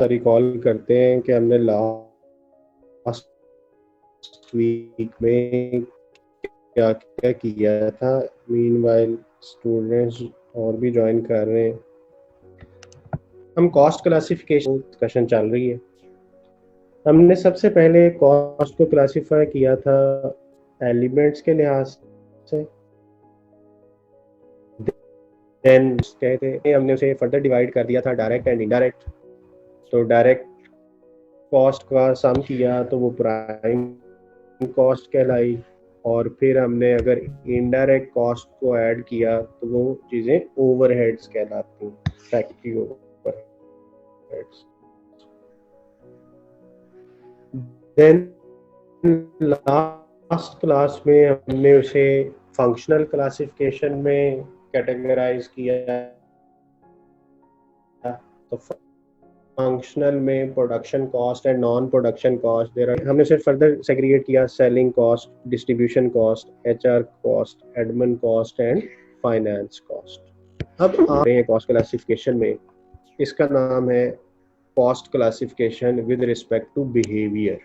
Recall करते हैं कि हमने लास्ट वीक में क्या क्या किया था। मीनवाइल स्टूडेंट्स और भी ज्वाइन कर रहे हैं। हम कॉस्ट क्लासिफिकेशन डिस्कशन चल रही है। हमने सबसे पहले कॉस्ट को क्लासिफाई किया था एलिमेंट्स के लिहाज से। देन कहते हैं हमने उसे फर्दर डिवाइड कर दिया था डायरेक्ट एंड इनडायरेक्ट। तो डायरेक्ट कॉस्ट का सम किया तो वो प्राइम कॉस्ट कहलाई, और फिर हमने अगर इनडायरेक्ट कॉस्ट को ऐड किया तो वो चीज़ें ओवरहेड्स कहलाती हैं, factory overheads. Then last class में हमने उसे फंक्शनल क्लासिफिकेशन में कैटेगराइज किया। तो फंक्शनल में production cost and non production cost हमने उसे फर्दर सेग्रीगेट किया। Selling cost, distribution cost, HR cost, admin cost and finance cost. अब आ रहे हैं कॉस्ट क्लासिफिकेशन में। इसका नाम है cost classification with respect to behaviour.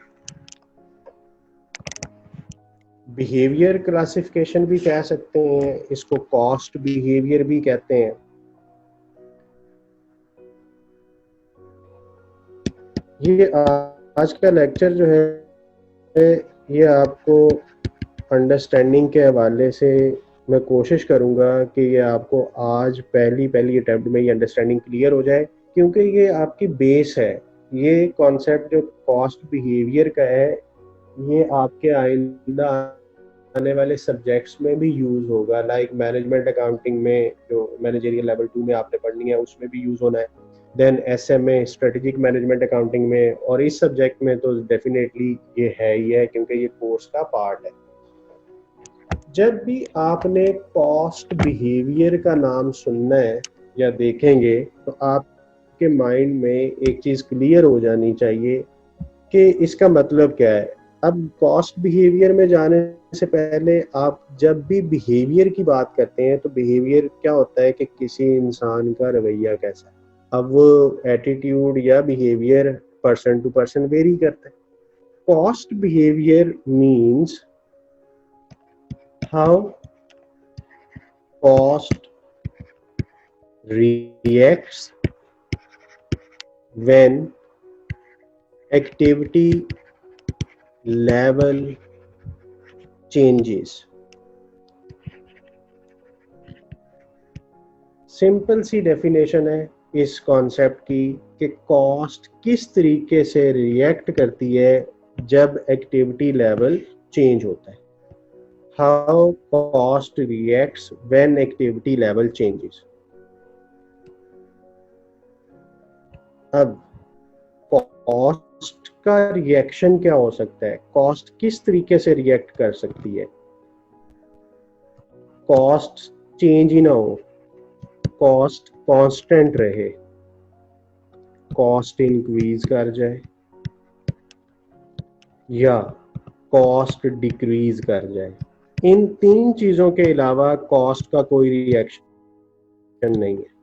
Behaviour classification भी कह सकते हैं, इसको कॉस्ट बिहेवियर भी कहते हैं। ये आज का लेक्चर जो है ये आपको अंडरस्टैंडिंग के हवाले से मैं कोशिश करूंगा कि ये आपको आज पहली अटेम्प्ट में ये अंडरस्टैंडिंग क्लियर हो जाए, क्योंकि ये आपकी बेस है। ये कॉन्सेप्ट जो कॉस्ट बिहेवियर का है ये आपके आइंदा आने वाले सब्जेक्ट्स में भी यूज होगा। लाइक मैनेजमेंट अकाउंटिंग में जो मैनेजरियल लेवल 2 में आपने पढ़नी है उसमें भी यूज होना है। Then SMA strategic management accounting में, और इस सब्जेक्ट में तो डेफिनेटली ये है ही है क्योंकि ये कोर्स का पार्ट है। जब भी आपने कॉस्ट बिहेवियर का नाम सुनना है या देखेंगे तो आपके माइंड में एक चीज क्लियर हो जानी चाहिए कि इसका मतलब क्या है। अब कॉस्ट बिहेवियर में जाने से पहले आप जब भी बिहेवियर की बात करते हैं तो बिहेवियर क्या होता है कि किसी इंसान का रवैया कैसा है। अब वो एटीट्यूड या behaviour person to person vary करता है। Cost behaviour means how cost reacts when activity level changes। Simple सी डेफिनेशन है इस कॉन्सेप्ट की कि कॉस्ट किस तरीके से रिएक्ट करती है जब एक्टिविटी लेवल चेंज होता है। How cost reacts when activity level changes. अब कॉस्ट का रिएक्शन क्या हो सकता है, कॉस्ट किस तरीके से रिएक्ट कर सकती है। कॉस्ट चेंज ही ना हो, कॉस्ट कांस्टेंट रहे, कॉस्ट इंक्रीज कर जाए या कॉस्ट डिक्रीज कर जाए। इन तीन चीजों के अलावा कॉस्ट का कोई रिएक्शन नहीं है।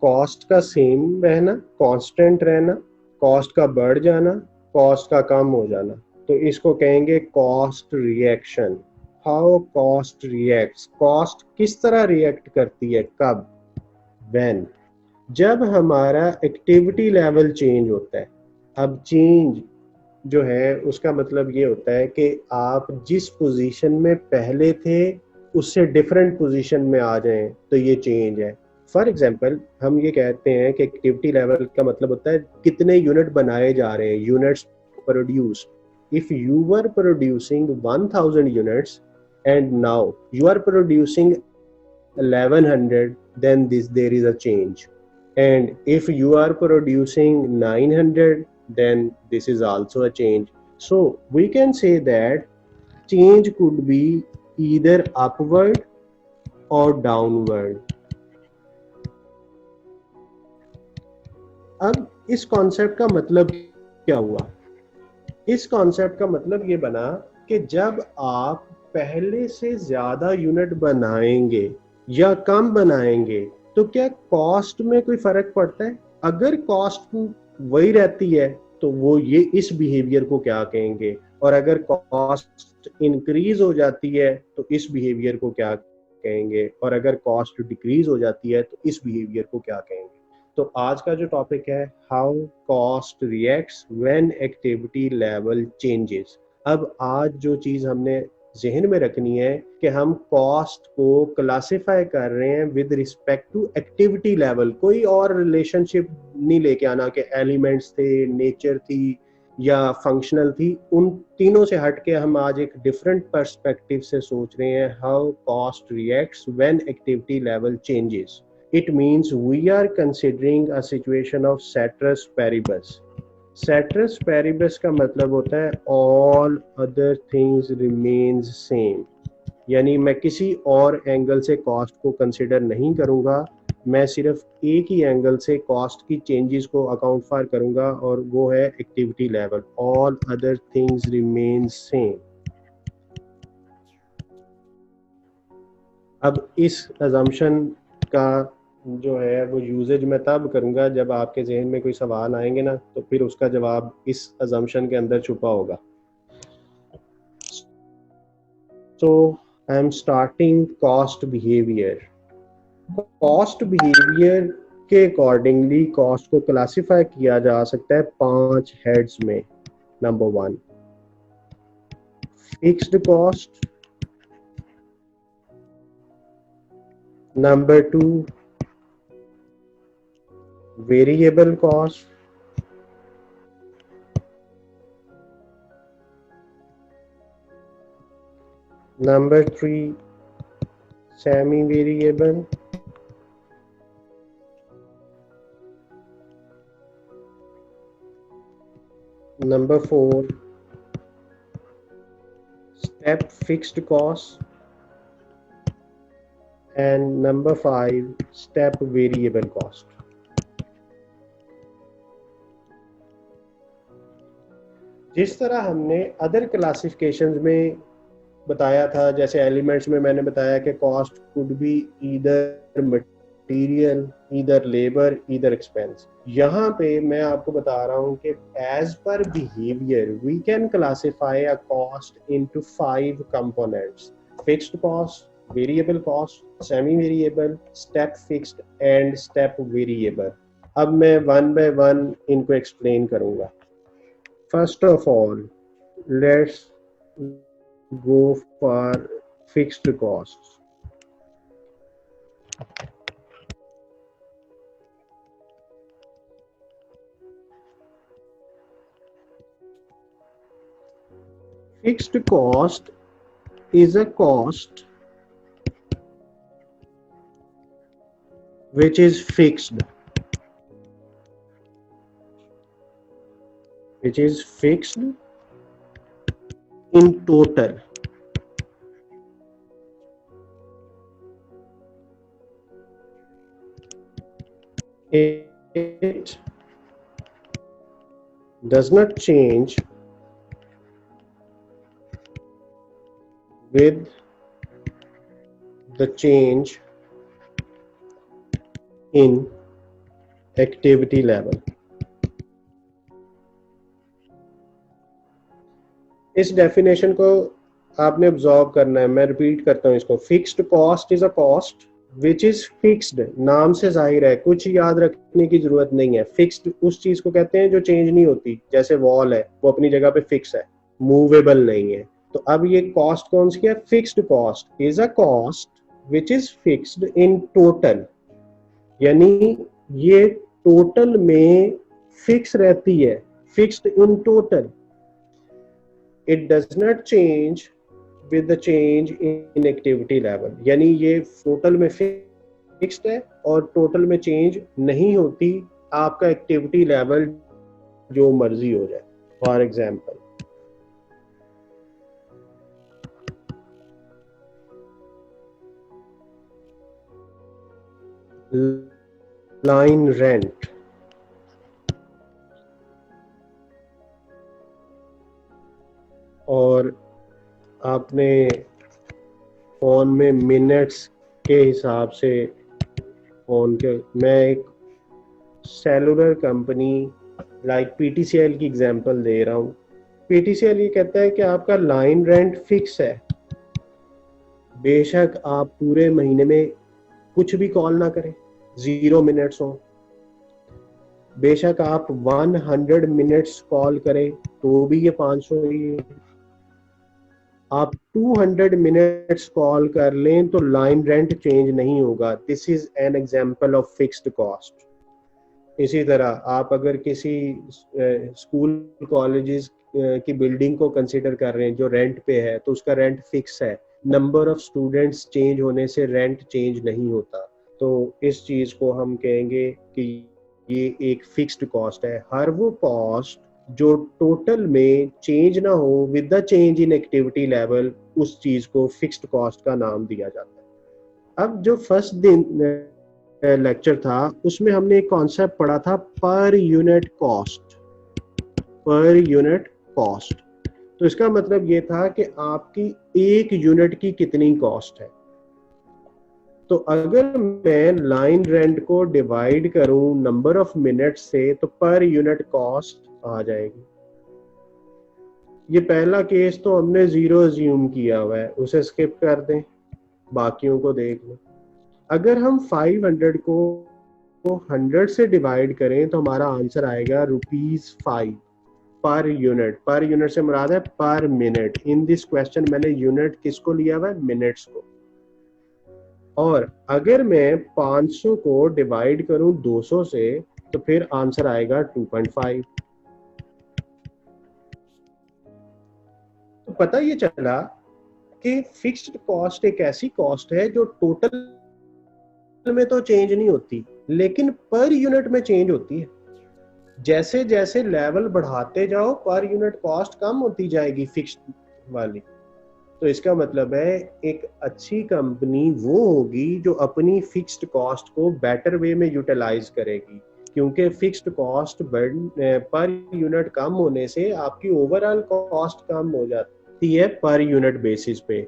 कॉस्ट का सेम रहना, कांस्टेंट रहना, कॉस्ट का बढ़ जाना, कॉस्ट का कम हो जाना, तो इसको कहेंगे cost reaction. How cost reacts, cost किस तरह रिएक्ट करती है, कब, व्हेन, जब हमारा एक्टिविटी लेवल चेंज होता है। अब चेंज जो है उसका मतलब ये होता है कि आप जिस पोजीशन में पहले थे उससे डिफरेंट पोजीशन में आ जाएं तो ये चेंज है। फॉर एग्जाम्पल हम ये कहते हैं कि एक्टिविटी लेवल का मतलब होता है कितने यूनिट बनाए जा रहे हैं, units produce. If you were producing 1000 units and now you are producing 1100, then there is a change. And if you are producing 900, then this is also a change. So we can say that change could be either upward or downward. अब इस concept का मतलब क्या हुआ, इस concept का मतलब ये बना कि जब आप पहले से ज्यादा यूनिट बनाएंगे या कम बनाएंगे तो क्या कॉस्ट में कोई फर्क पड़ता है? अगर कॉस्ट वही रहती है तो वो ये इस बिहेवियर को क्या कहेंगे, और अगर कॉस्ट इंक्रीज हो जाती है तो इस बिहेवियर को क्या कहेंगे, और अगर कॉस्ट डिक्रीज हो जाती है तो इस बिहेवियर को क्या कहेंगे। तो आज का जो टॉपिक है, how cost reacts when activity level changes. अब आज जो चीज हमने जहन में रखनी है कि हम कॉस्ट को क्लासिफाई कर रहे हैं with respect to activity level. कोई और रिलेशनशिप नहीं लेके आना कि एलिमेंट्स थे, नेचर थी या फंक्शनल थी। उन तीनों से हट के हम आज एक डिफरेंट पर्सपेक्टिव से सोच रहे हैं, how cost reacts when activity level changes. It means we are considering a situation of ceteris paribus. Ceteris paribus का मतलब होता है all other things remains same, यानी मैं किसी और एंगल से कॉस्ट को कंसिडर नहीं करूंगा, मैं सिर्फ एक ही एंगल से कॉस्ट की चेंजेस को अकाउंट फॉर करूंगा, और वो है activity level. All other things remain same. अब इस अजम्पशन का जो है वो यूजेज मैं तब करूंगा जब आपके जहन में कोई सवाल आएंगे ना, तो फिर उसका जवाब इस अजम्पशन के अंदर छुपा होगा। So I am starting cost behaviour. Cost behaviour के अकॉर्डिंगली कॉस्ट को क्लासिफाई किया जा सकता है 5 हेड्स में। Number 1, fixed cost. Number 2, variable cost. Number 3, semi-variable. Number 4, step fixed cost. And number 5, step variable cost. जिस तरह हमने अदर क्लासिफिकेशंस में बताया था, जैसे एलिमेंट्स में मैंने बताया कि cost could be either material, either labour, either expense. यहाँ पे मैं आपको बता रहा हूँ कि as per behaviour we can classify a cost into 5 components: fixed cost, variable cost, semi variable, step fixed and step variable. अब मैं वन बाय वन इनको एक्सप्लेन करूंगा। First of all, let's go for fixed costs. Fixed cost is a cost which is fixed. Which is fixed in total. It does not change with the change in activity level. इस definition को आपने observe करना है। मैं repeat करता हूं इसको। Fixed cost is a cost which is fixed. नाम से जाहिर है, कुछ याद रखने की जरूरत नहीं है। फिक्स्ड उस चीज को कहते हैं जो चेंज नहीं होती, जैसे वॉल है, वो अपनी जगह पे फिक्स है, मूवेबल नहीं है। तो अब ये कॉस्ट कौन सी है? Fixed cost is a cost which is fixed in total, यानी ये टोटल में फिक्स रहती है, fixed in total. It does not change with the change in activity level, यानी ये टोटल में फिक्स्ड है और टोटल में चेंज नहीं होती, आपका एक्टिविटी लेवल जो मर्जी हो जाए। फॉर एग्जाम्पल, लाइन रेंट, और आपने फोन में मिनट्स के हिसाब से फोन के, मैं एक सेलुलर कंपनी लाइक पीटीसीएल की एग्जांपल दे रहा हूँ। पीटीसीएल ये कहता है कि आपका लाइन रेंट फिक्स है, बेशक आप पूरे महीने में कुछ भी कॉल ना करें, 0 मिनट्स हो, बेशक आप 100 मिनट्स कॉल करें तो भी ये 500 ही है, आप 200 मिनट्स कॉल कर लें तो लाइन रेंट चेंज नहीं होगा। This is an example of fixed cost. इसी तरह आप अगर किसी स्कूल कॉलेजेस की बिल्डिंग को कंसिडर कर रहे हैं जो रेंट पे है, तो उसका रेंट फिक्स है, नंबर ऑफ स्टूडेंट्स चेंज होने से रेंट चेंज नहीं होता। तो इस चीज को हम कहेंगे कि ये एक फिक्स्ड कॉस्ट है। हर वो कॉस्ट जो टोटल में चेंज ना हो with the change in activity level, उस चीज को फिक्स्ड कॉस्ट का नाम दिया जाता है। अब जो फर्स्ट दिन लेक्चर था उसमें हमने एक कॉन्सेप्ट पढ़ा था per unit cost. Per unit cost, तो इसका मतलब ये था कि आपकी एक यूनिट की कितनी कॉस्ट है। तो अगर मैं लाइन रेंट को डिवाइड करूं नंबर ऑफ मिनट से तो पर यूनिट कॉस्ट आ जाएगी। ये पहला केस तो हमने 0 अज्यूम किया हुआ है, उसे स्किप कर दें, बाकियों को देख लें। अगर हम 500 को 100 से डिवाइड करें तो हमारा आंसर आएगा ₹5 पर यूनिट। पर यूनिट से मुराद है पर मिनट। इन दिस क्वेश्चन मैंने यूनिट किसको लिया हुआ है? मिनट्स को। और अगर मैं 500 को डिवाइड करूं 200 से तो फिर आंसर आएगा 2.5। तो पता ये चला कि फिक्स्ड कॉस्ट एक ऐसी कॉस्ट है जो टोटल में तो चेंज नहीं होती, लेकिन पर यूनिट में चेंज होती है। जैसे जैसे लेवल बढ़ाते जाओ पर यूनिट कॉस्ट कम होती जाएगी फिक्स्ड वाली। तो इसका मतलब है एक अच्छी कंपनी वो होगी जो अपनी फिक्स्ड कॉस्ट को बेटर वे में यूटिलाइज करेगी, क्योंकि फिक्स्ड कॉस्ट पर यूनिट कम होने से आपकी ओवरऑल कॉस्ट कम हो जाती है पर यूनिट बेसिस पे।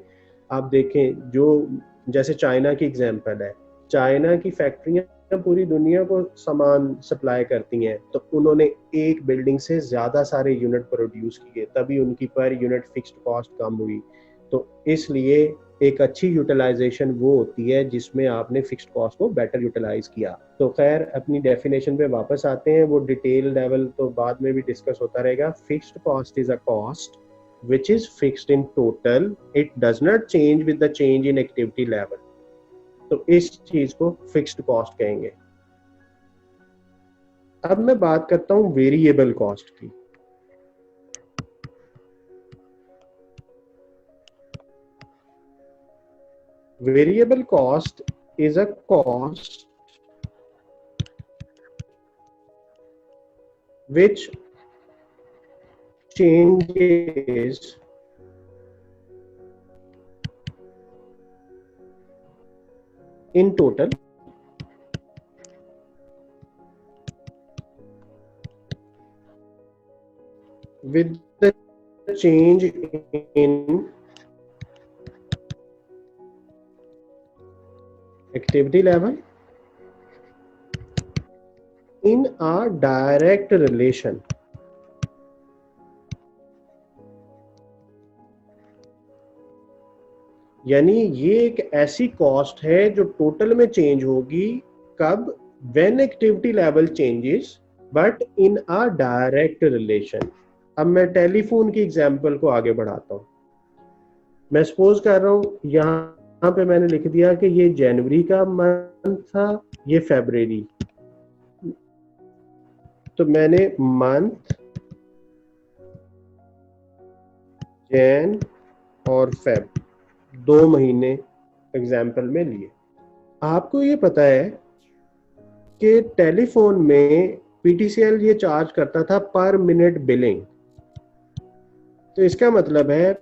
आप देखें जो जैसे चाइना की एग्जांपल है, चाइना की फैक्ट्रियां पूरी दुनिया को सामान सप्लाई करती हैं, तो उन्होंने एक बिल्डिंग से ज्यादा सारे यूनिट प्रोड्यूस किए, तभी उनकी पर यूनिट फिक्स्ड कॉस्ट कम हुई। तो इसलिए एक अच्छी यूटिलाइजेशन वो होती है जिसमें आपने फिक्स्ड कॉस्ट को बेटर यूटिलाइज किया। तो खैर अपनी डेफिनेशन पे वापस आते हैं, वो डिटेल लेवल तो बाद में भी डिस्कस होता रहेगा। Fixed cost is a cost which is fixed in total, it does not change with the change in activity level। तो इस चीज को फिक्स्ड कॉस्ट कहेंगे। अब मैं बात करता हूं वेरिएबल कॉस्ट की। Variable cost is a cost which changes in total with the change in activity level in a direct relation। यानी ये एक ऐसी कॉस्ट है जो टोटल में चेंज होगी, कब? When activity level changes but in a direct relation. अब मैं टेलीफोन की एग्जांपल को आगे बढ़ाता हूं। मैं सपोज कर रहा हूं यहाँ पे मैंने लिख दिया कि ये जनवरी का मंथ था, ये फरवरी। तो मैंने मंथ जैन और फेब 2 महीने एग्जाम्पल में लिए। आपको ये पता है कि टेलीफोन में पीटीसीएल ये चार्ज करता था पर मिनट बिलिंग। तो इसका मतलब है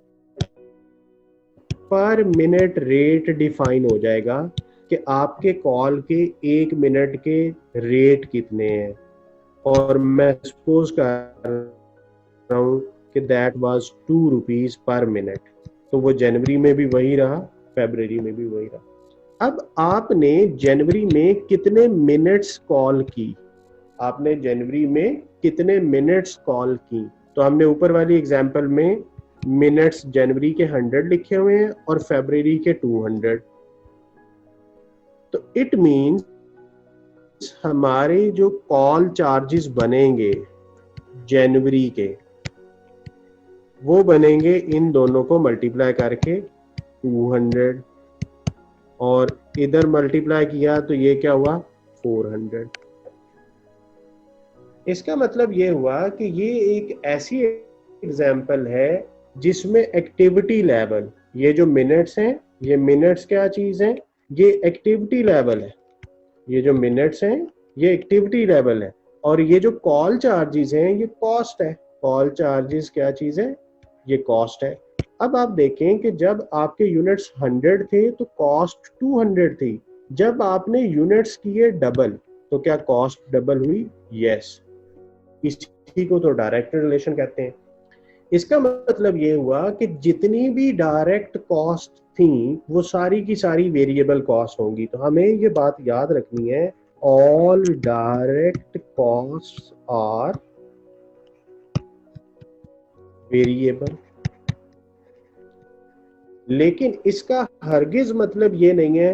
पर मिनट रेट डिफाइन हो जाएगा कि आपके कॉल के 1 मिनट के रेट कितने हैं। और मैं सपोज कर रहा हूं कि दैट वाज ₹2 पर मिनट। तो वो जनवरी में भी वही रहा, फरवरी में भी वही रहा। अब आपने जनवरी में कितने मिनट्स कॉल की? आपने जनवरी में कितने मिनट्स कॉल की। तो हमने ऊपर वाली एग्जांपल में मिनट्स जनवरी के 100 लिखे हुए हैं और फरवरी के 200। तो इट मींस हमारे जो कॉल चार्जेस बनेंगे जनवरी के, वो बनेंगे इन दोनों को मल्टीप्लाई करके 200, और इधर मल्टीप्लाई किया तो ये क्या हुआ 400। इसका मतलब ये हुआ कि ये एक ऐसी एग्जाम्पल है जिसमें एक्टिविटी लेवल, ये जो मिनट्स हैं, ये मिनट्स क्या चीज है, ये एक्टिविटी लेवल है। ये जो मिनट्स हैं ये एक्टिविटी लेवल है, और ये जो कॉल चार्जेस हैं ये कॉस्ट है। कॉल चार्जेस क्या चीज है, ये कॉस्ट है। अब आप देखें कि जब आपके यूनिट्स 100 थे तो कॉस्ट 200 थी। जब आपने यूनिट्स किए डबल तो क्या कॉस्ट डबल हुई? यस। इसी को तो डायरेक्ट रिलेशन कहते हैं। इसका मतलब ये हुआ कि जितनी भी डायरेक्ट कॉस्ट थी वो सारी की सारी वेरिएबल कॉस्ट होंगी। तो हमें ये बात याद रखनी है, all direct cost are variable. लेकिन इसका हरगिज मतलब ये नहीं है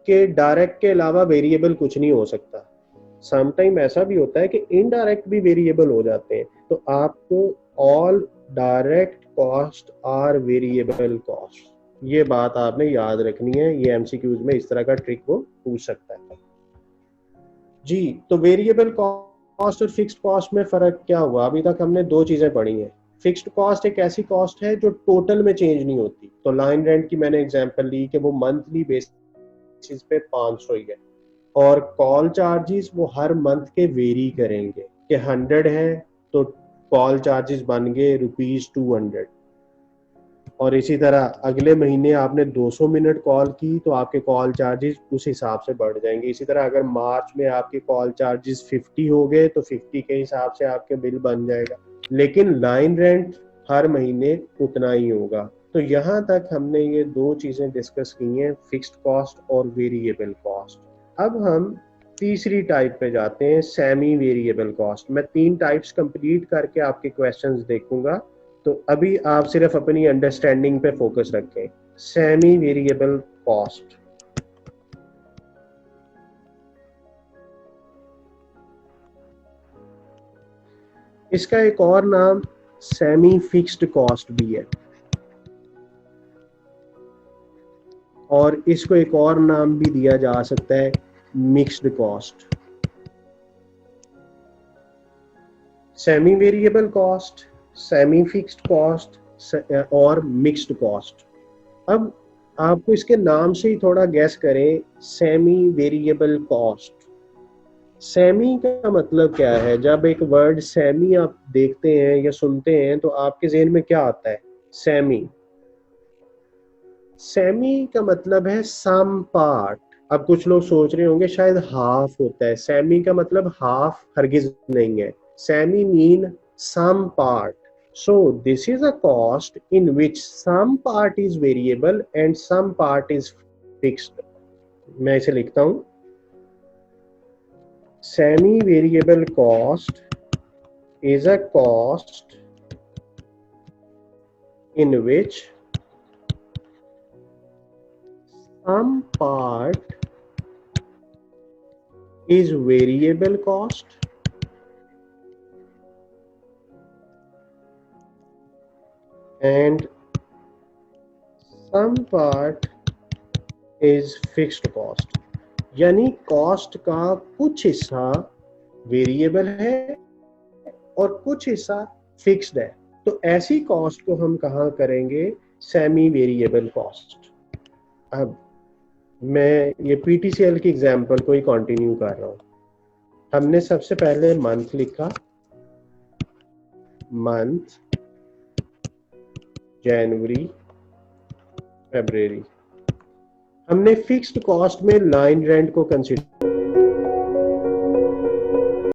कि डायरेक्ट के अलावा वेरिएबल कुछ नहीं हो सकता। समटाइम ऐसा भी होता है कि इनडायरेक्ट भी वेरिएबल हो जाते हैं। तो आपको all direct cost are variable cost, ये बात आपने याद रखनी है। ये एमसीक्यूज में इस तरह का ट्रिक वो पूछ सकता है जी। तो वेरिएबल कॉस्ट और फिक्स्ड कॉस्ट में फर्क क्या हुआ? अभी तक हमने दो चीजें पढ़ी हैं। फिक्स्ड कॉस्ट एक ऐसी कॉस्ट है जो टोटल में चेंज नहीं होती। तो लाइन रेंट की मैंने एग्जांपल ली कि वो मंथली बेसिस पे 500 ही है, और कॉल चार्जेस वो हर मंथ के वेरी करेंगे कि 100 है तो कॉल चार्जेस बन गए ₹200, और इसी तरह अगले महीने आपने 200 मिनट कॉल की तो आपके कॉल चार्जेस उस हिसाब से बढ़ जाएंगे। इसी तरह अगर मार्च में आपके कॉल चार्जेस 50 हो गए तो 50 के हिसाब से आपके बिल बन जाएगा। लेकिन लाइन रेंट हर महीने उतना ही होगा। तो यहाँ तक हमने ये दो चीजें डिस्कस की हैं, फिक्स्ड कॉस्ट और वेरिएबल कॉस्ट। अब हम तीसरी टाइप पे जाते हैं, सेमी वेरिएबल कॉस्ट। मैं 3 टाइप्स कंप्लीट करके आपके क्वेश्चंस देखूंगा, तो अभी आप सिर्फ अपनी अंडरस्टैंडिंग पे फोकस रखें। सेमी वेरिएबल कॉस्ट, इसका एक और नाम सेमी फिक्स्ड कॉस्ट भी है, और इसको एक और नाम भी दिया जा सकता है mixed cost. Semi variable cost, semi fixed cost और मिक्स्ड कॉस्ट। अब आपको इसके नाम से ही थोड़ा गैस करें, सेमी वेरिएबल कॉस्ट। सेमी का मतलब क्या है? जब एक वर्ड सेमी आप देखते हैं या सुनते हैं तो आपके ज़हन में क्या आता है? सेमी। सेमी का मतलब है सम पार्ट। अब कुछ लोग सोच रहे होंगे शायद हाफ होता है। सेमी का मतलब हाफ हरगिज नहीं है। Semi mean some part. So this is a cost in which some part is variable and some part is fixed. मैं इसे लिखता हूं, semi variable cost is a cost in which some part is variable cost and some part is fixed cost। यानी cost का कुछ हिस्सा variable है और कुछ हिस्सा फिक्स्ड है। तो ऐसी कॉस्ट को हम कहाँ करेंगे? Semi variable cost. अब मैं ये पीटीसीएल की एग्जांपल को ही कंटिन्यू कर रहा हूँ। हमने सबसे पहले मंथ लिखा, मंथ, जनवरी, फरवरी। हमने फिक्स्ड कॉस्ट में लाइन रेंट को कंसीडर